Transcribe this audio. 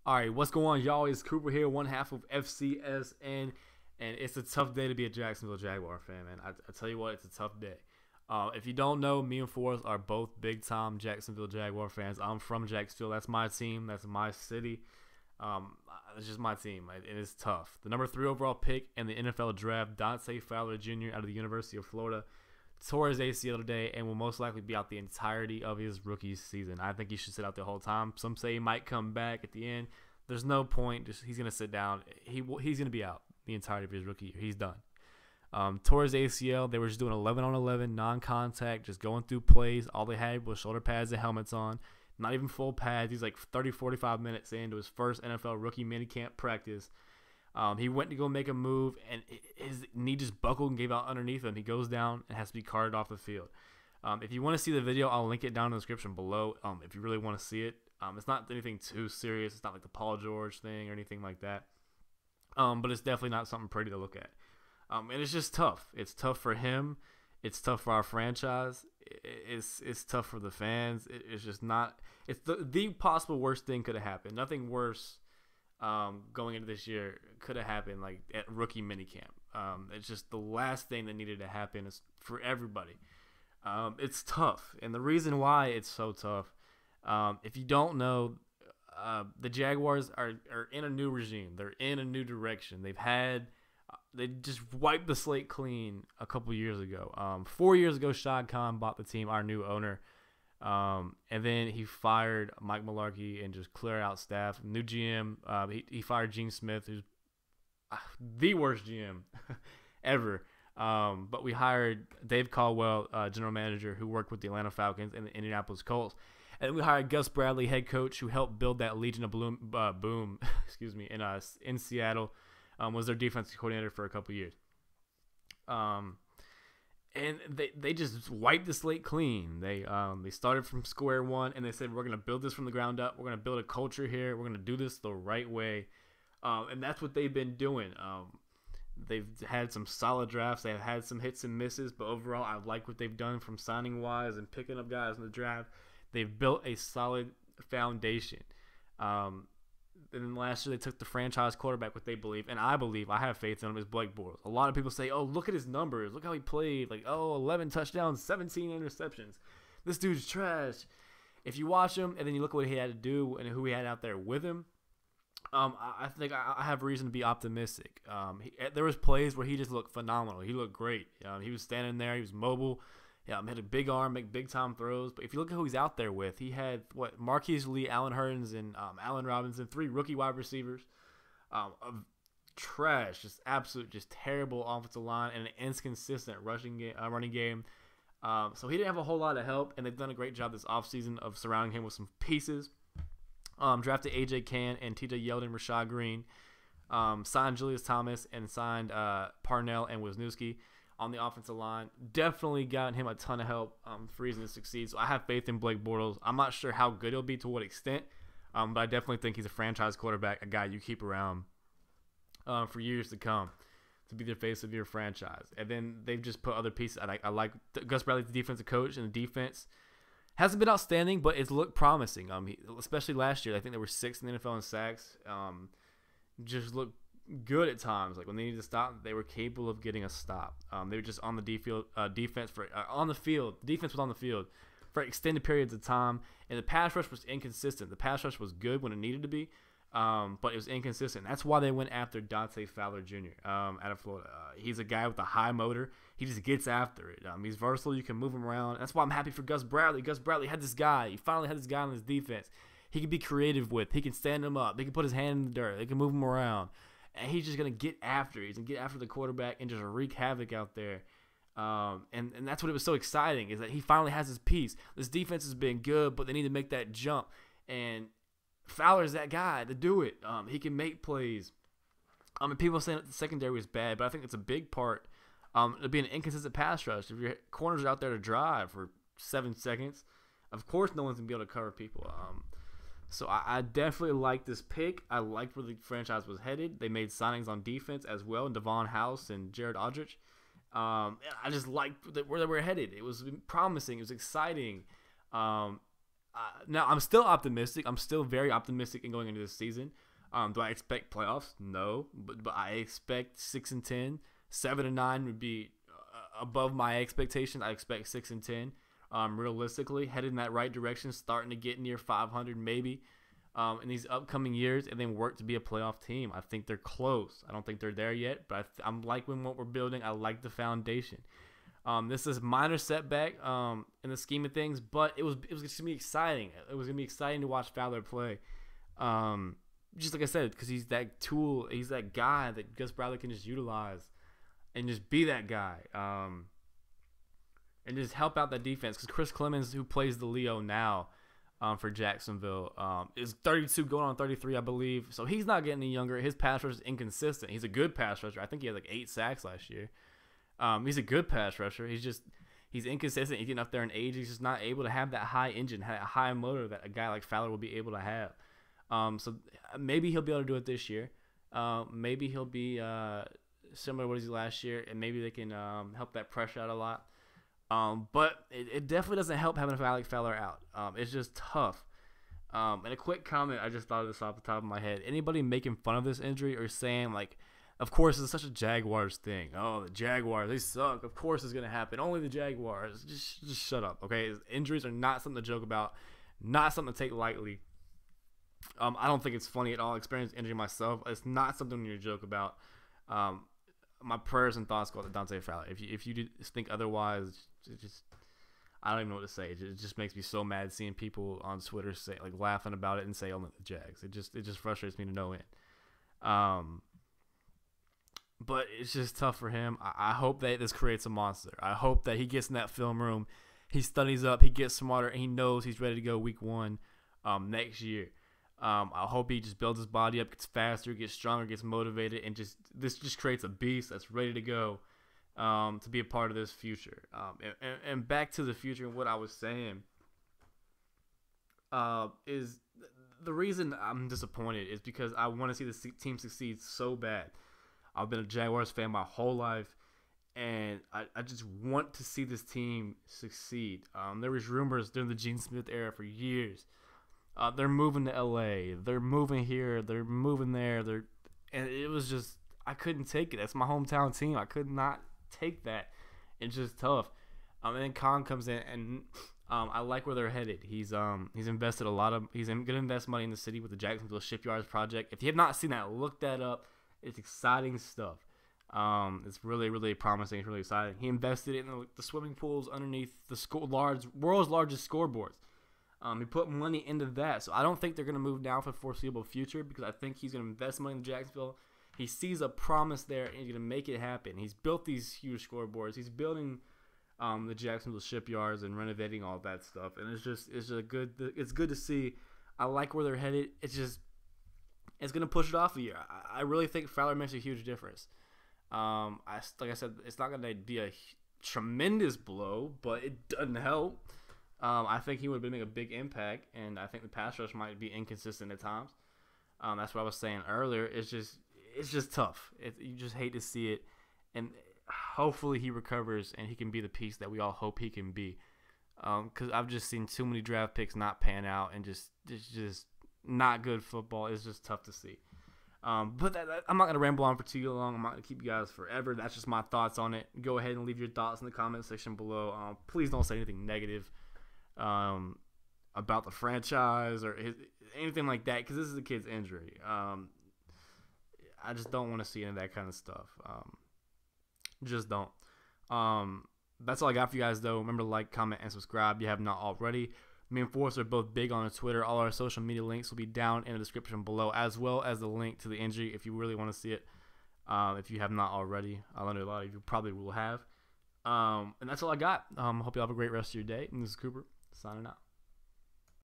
All right, what's going on, y'all? It's Cooper here, one half of FCSN, and it's a tough day to be a Jacksonville Jaguar fan, man. I tell you what, it's a tough day. If you don't know, me and Forrest are both big-time Jacksonville Jaguar fans. I'm from Jacksonville. That's my team. That's my city. It's just my team. It is tough. The number 3 overall pick in the NFL draft, Dante Fowler Jr. out of the University of Florida, tore his ACL today and will most likely be out the entirety of his rookie season. I think he should sit out the whole time. Some say he might come back at the end. There's no point. He's going to sit down. He's going to be out the entirety of his rookie year. He's done. Tore his ACL. They were just doing 11-on-11, non-contact, just going through plays. All they had was shoulder pads and helmets on. Not even full pads. He's like 30, 45 minutes into his first NFL rookie minicamp practice. He went to go make a move, and his knee just buckled and gave out underneath him. He goes down and has to be carted off the field. If you want to see the video, I'll link it down in the description below if you really want to see it. It's not anything too serious. It's not like the Paul George thing or anything like that. But it's definitely not something pretty to look at. And it's just tough. It's tough for him. It's tough for our franchise. It's tough for the fans. It's just not. It's the possible worst thing could have happened. Nothing worse going into this year could have happened like at rookie minicamp. It's just the last thing that needed to happen is for everybody. It's tough, and the reason why it's so tough, if you don't know, the Jaguars are in a new regime. They're in a new direction. They just wiped the slate clean a couple years ago. 4 years ago, Shad Khan bought the team, our new owner. And then he fired Mike Mularkey and just cleared out staff. New GM, he fired Gene Smith, who's the worst GM ever. But we hired Dave Caldwell, general manager, who worked with the Atlanta Falcons and the Indianapolis Colts. And we hired Gus Bradley, head coach, who helped build that Legion of Boom, excuse me, in Seattle. Was their defensive coordinator for a couple years. And they just wiped the slate clean. They started from square one, and they said, we're going to build this from the ground up. We're going to build a culture here. We're going to do this the right way. And that's what they've been doing. They've had some solid drafts. They've had some hits and misses, but overall, I like what they've done from signing-wise and picking up guys in the draft. They've built a solid foundation. And then last year, they took the franchise quarterback, what they believe, and I have faith in him, is Blake Bortles. A lot of people say, oh, look at his numbers. Look how he played. Like, 11 touchdowns, 17 interceptions. This dude's trash. If you watch him and then you look at what he had to do and who he had out there with him, I think I have reason to be optimistic. There was plays where he just looked phenomenal. He looked great. He was standing there. He was mobile. Had a big arm, make big-time throws. But if you look at who he's out there with, he had, Marquise Lee, Allen Hurns, and Allen Robinson, 3 rookie wide receivers. Of trash, just terrible offensive line and an inconsistent running game. So he didn't have a whole lot of help, and they've done a great job this offseason of surrounding him with some pieces. Drafted A.J. Cann and T.J. Yeldon, Rashad Green. Signed Julius Thomas and signed Parnell and Wisniewski on the offensive line. Definitely gotten him a ton of help for reason to succeed. So I have faith in Blake Bortles. I'm not sure how good he'll be, to what extent, but I definitely think he's a franchise quarterback, a guy you keep around for years to come to be the face of your franchise. And then they've just put other pieces. I like Gus Bradley, the defensive coach, and the defense hasn't been outstanding, but it's looked promising. Especially last year, I think they were 6th in the NFL in sacks. Just looked good at times. Like when they needed to stop, they were capable of getting a stop. They were just on the defense was on the field for extended periods of time, and the pass rush was inconsistent. The pass rush was good when it needed to be, but it was inconsistent. That's why they went after Dante Fowler Jr. Out of Florida. He's a guy with a high motor. He just gets after it. He's versatile. You can move him around. That's why I'm happy for Gus Bradley. Gus Bradley had this guy. He finally had this guy on his defense. He can be creative with. He can stand him up. He can put his hand in the dirt. They can move him around. And he's just going to get after it. He's going to get after the quarterback and just wreak havoc out there. And that's what it was so exciting, is that he finally has his piece. This defense has been good, but they need to make that jump. And Fowler's that guy to do it. He can make plays. People saying that the secondary was bad, but I think it's a big part to be an inconsistent pass rush. If your corners are out there to drive for 7 seconds, of course no one's going to be able to cover people. So I definitely like this pick. I liked where the franchise was headed. They made signings on defense as well, Devon House and Jared Aldrich. I just liked where they were headed. It was promising. It was exciting. Now I'm still optimistic. I'm still very optimistic in going into this season. Do I expect playoffs? No, but I expect 6-10. 7-9 would be above my expectations. I expect 6-10. Realistically, headed in that right direction, starting to get near 500 maybe in these upcoming years, and then work to be a playoff team. I think they're close. I don't think they're there yet, but I'm liking what we're building. I like the foundation. This is a minor setback in the scheme of things, but it was going to be exciting. It was going to be exciting to watch Fowler play. Just like I said, because he's that tool. He's that guy that Gus Bradley can just utilize and just be that guy. And just help out that defense. Because Chris Clemens, who plays the Leo now for Jacksonville, is 32 going on 33, I believe. So he's not getting any younger. His pass rush is inconsistent. He's a good pass rusher. I think he had like 8 sacks last year. He's a good pass rusher. He's inconsistent. He's getting up there in age. He's just not able to have that high engine, that high motor that a guy like Fowler will be able to have. So maybe he'll be able to do it this year. Maybe he'll be similar to what he did last year, and maybe they can help that pressure out a lot. But it definitely doesn't help having Alex Fowler out. It's just tough. And a quick comment, I just thought of this off the top of my head. Anybody making fun of this injury or saying, like, of course it's such a Jaguars thing. Oh, the Jaguars, they suck. Of course it's going to happen. Only the Jaguars. Just shut up, okay? Injuries are not something to joke about, not something to take lightly. I don't think it's funny at all. I experienced injury myself. It's not something you joke about. My prayers and thoughts go to Dante Fowler. If you think otherwise, I don't even know what to say. It just makes me so mad seeing people on Twitter say, like, laughing about it and say, "Oh, the Jags." It just frustrates me to no end. But it's just tough for him. I hope that this creates a monster. I hope that he gets in that film room, he studies up, he gets smarter, and he knows he's ready to go week 1 next year. I hope he just builds his body up, gets faster, gets stronger, gets motivated, and this just creates a beast that's ready to go to be a part of this future. And back to the future and what I was saying is the reason I'm disappointed is because I want to see this team succeed so bad. I've been a Jaguars fan my whole life, and I just want to see this team succeed. There was rumors during the Gene Smith era for years. They're moving to LA. They're moving here. They're moving there. And it was just, I couldn't take it. That's my hometown team. I could not take that. It's just tough. And then Khan comes in, and I like where they're headed. He's invested he's going to invest money in the city with the Jacksonville Shipyards project. If you have not seen that, look that up. It's exciting stuff. It's really, really promising. It's really exciting. He invested in the swimming pools underneath the world's largest scoreboards. He put money into that. So I don't think they're going to move down for the foreseeable future because I think he's going to invest money in Jacksonville. He sees a promise there, and he's going to make it happen. He's built these huge scoreboards. He's building the Jacksonville Shipyards and renovating all that stuff. And it's good to see. I like where they're headed. It's going to push it off a year. I really think Fowler makes a huge difference. Like I said, it's not going to be a tremendous blow, but it doesn't help. I think he would make a big impact, and I think the pass rush might be inconsistent at times. That's what I was saying earlier. It's just tough. You just hate to see it, and hopefully he recovers and he can be the piece that we all hope he can be. Because I've just seen too many draft picks not pan out, and it's just not good football. It's just tough to see. But I'm not going to ramble on for too long. I'm not going to keep you guys forever. That's just my thoughts on it. Go ahead and leave your thoughts in the comment section below. Please don't say anything negative about the franchise or anything like that, because this is a kid's injury. I just don't want to see any of that kind of stuff. Just don't. That's all I got for you guys, though. Remember to like, comment, and subscribe if you have not already. Me and Forrest are both big on Twitter. All our social media links will be down in the description below, as well as the link to the injury if you really want to see it. If you have not already, I know a lot of you probably will have. And that's all I got. Hope you have a great rest of your day. And this is Cooper signing out.